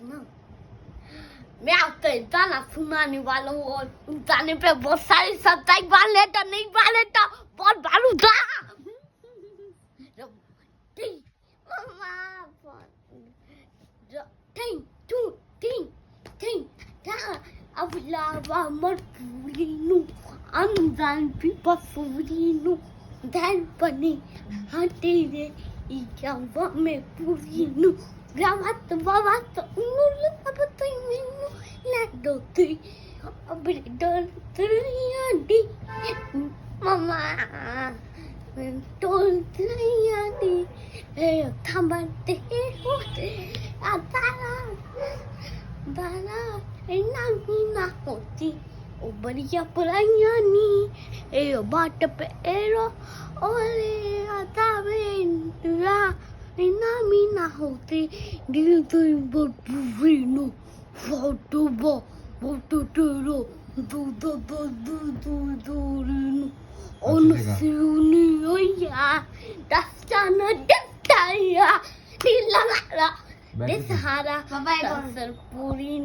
सुना मैं आपको इतना सुनाने वाला हूँ और गाने पे बहुत सारी सब्सक्राइब बाल लेता नहीं बाल लेता बहुत बालू था अब लावा मर पूरी नु अनजान भी बसूरी नु ध्यान बने हाथे रे इजावा में पूरी नु ग्रामत बाबत उन्होंने अब तो मैंने लाडो थी अब डर तेरिया दी मामा डर तेरिया दी थमते होते आतारा बाला ना होती ओ बढ़िया पुरानिया नी ए बाट पे एरो ओले आता बेरा ना होती दिल तो बुरीनो फोटो फोटो टेरो दो on suni oya dasana destaya dilagara desahara dasar puri